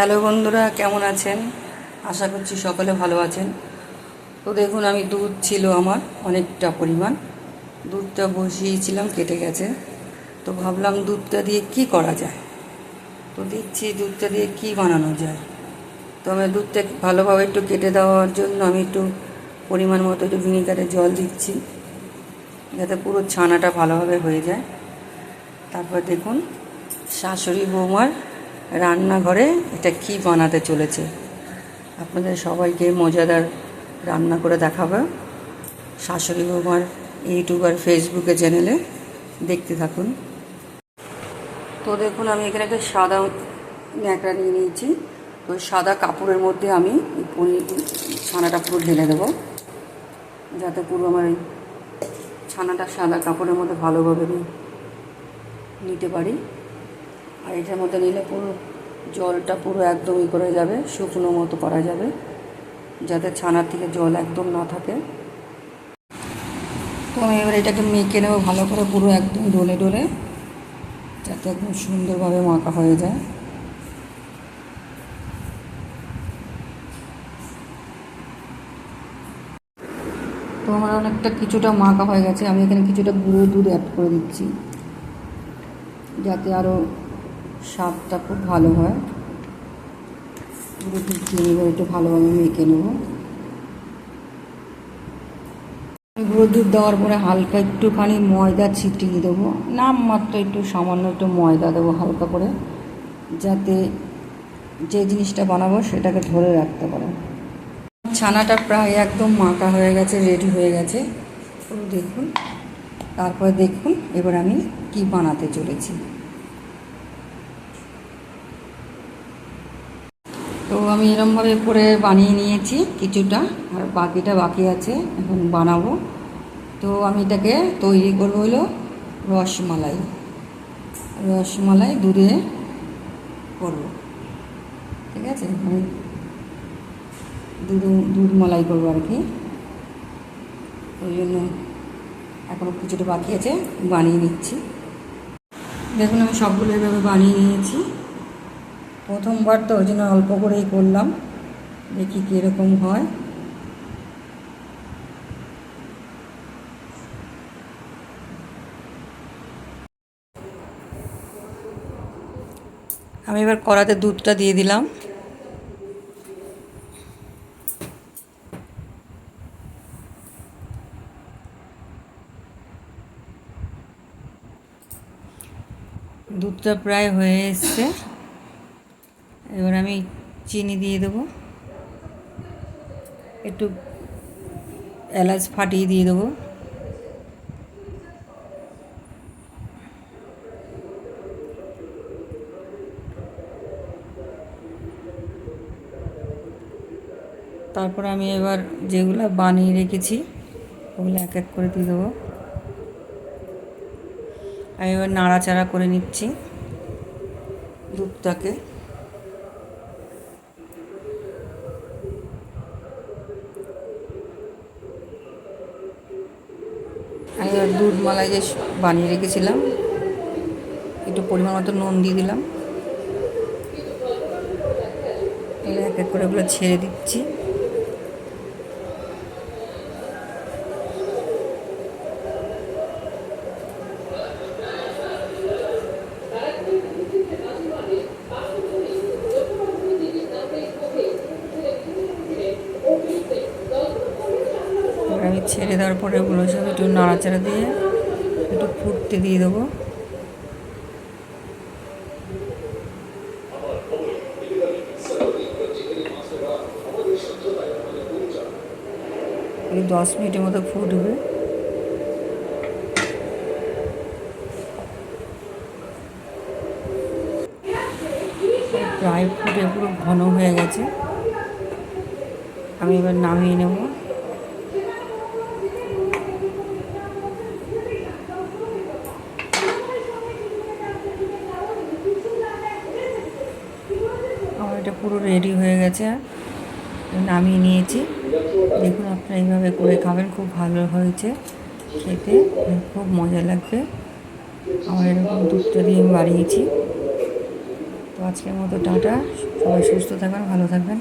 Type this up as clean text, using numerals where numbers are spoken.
Hello বন্ধুরা, কেমন আছেন? আশা করছি সকলে ভালো আছেন। তো দেখুন, আমি দুধ ছিল আমার অনেকটা পরিমাণ, দুধটা বসিয়েছিলাম, কেটে গেছে। তো ভাবলাম দুধটা দিয়ে কি করা যায়। তো দেখছি দুধটা দিয়ে কি বানানো যায়। তো আমি দুধটা ভালোভাবে একটু কেটে দেওয়ার জন্য আমি একটু পরিমাণ মতো একটু ভিনিগারের জল দিচ্ছি, যাতে পুরো ছানাটা ভালোভাবে হয়ে যায়। তারপর দেখুন শাশুড়ি বৌমার রান্নাঘরে এটা কি বানাতে চলেছে। আপনাদের সবাইকে মজাদার রান্না করে দেখাবো শাশুড়ি বৌমার ইউটিউব আর ফেসবুকে চ্যানেলে, দেখতে থাকুন। তো দেখুন, আমি এখানে একটা সাদা ন্যাকড়া নিয়ে নিয়েছি। তো সাদা কাপড়ের মধ্যে আমি পনির ছানাটা পুরো ঢেলে দেবো, যাতে পুরো আমার এই ছানাটা সাদা কাপড়ের মধ্যে ভালোভাবে নিতে পারি। আর এটার মধ্যে নিলে পুরো জলটা পুরো একদম করে যাবে, শুকনো মতো করা যাবে, যাতে ছানার থেকে জল একদম না থাকে। তো আমি এবার এটাকে মেখে নেবো ভালো করে, পুরো একদম ডলে ডলে, যাতে একদম সুন্দরভাবে মাখা হয়ে যায়। তো আমার অনেকটা কিছুটা মাখা হয়ে গেছে। আমি এখানে কিছুটা গুঁড়ো দুধ অ্যাড করে দিচ্ছি, যাতে আরও স্বাদটা খুব ভালো হয়। গুঁড়ো দুধ দিয়ে নেবো, একটু ভালোভাবে মেখে নেবো। গুঁড়ো দুধ দেওয়ার পরে হালকা একটুখানি ময়দা ছিটিয়ে দেবো, নামমাত্র একটু সামান্য একটু ময়দা দেবো হালকা করে, যাতে যে জিনিসটা বানাবো সেটাকে ধরে রাখতে পারে। ছানাটা প্রায় একদম মাখা হয়ে গেছে, রেডি হয়ে গেছে। দেখুন, তারপরে দেখুন এবার আমি কি বানাতে চলেছি। তো আমি এরমভাবে করে বানিয়ে নিয়েছি কিছুটা, আর বাকিটা বাকি আছে, এখন বানাবো। তো আমি এটাকে তৈরি করবো হলো রসমালাই। রসমালাই দুধে করবো, ঠিক আছে? আমি দুধ মালাই করবো আর কি। ওই জন্য এখনও কিছুটা বাকি আছে, বানিয়ে নিচ্ছি। দেখুন, আমি সবগুলো এভাবে বানিয়ে নিয়েছি। প্রথমবার তো ওই জন্য অল্প করেই করলাম, দেখি কীরকম হয়। আমি এবার কড়াতে দুধটা দিয়ে দিলাম। দুধটা প্রায় হয়ে এসছে। এবার আমি চিনি দিয়ে দেবো, একটু এলাচ ফাটিয়ে দিয়ে দেবো। তারপর আমি এবার যেগুলো বানিয়ে রেখেছি ওগুলো এক এক করে দিয়ে দেবো। আমি এবার নাড়াচাড়া করে নিচ্ছি দুধটাকে। আমি এবার দুধ মালাই যে বানিয়ে রেখেছিলাম, একটু পরিমাণ মতো নুন দিয়ে দিলাম। এবার এক এক করে ওগুলো ছেড়ে দিচ্ছি। আমি ছেড়ে দেওয়ার পরে ওগুলো সব একটু নাড়াচাড়া দিয়ে একটু ফুটতে দিয়ে দেবো। এই 10 মিনিটের মতো ফুটবে। প্রায় ফুটে পুরো ঘন হয়ে গেছে। আমি এবার নামিয়ে নেব। আমার এটা পুরো রেডি হয়ে গেছে, নামিয়ে নিয়েছি। দেখুন, আপনারা এইভাবে করে খাবেন, খুব ভালো হয়েছে খেতে, খুব মজা লাগবে। আমার এরকম দুধটা দিয়ে আমি বানিয়েছি। তো আজকের মতো টাটা, সবাই সুস্থ থাকবেন, ভালো থাকবেন।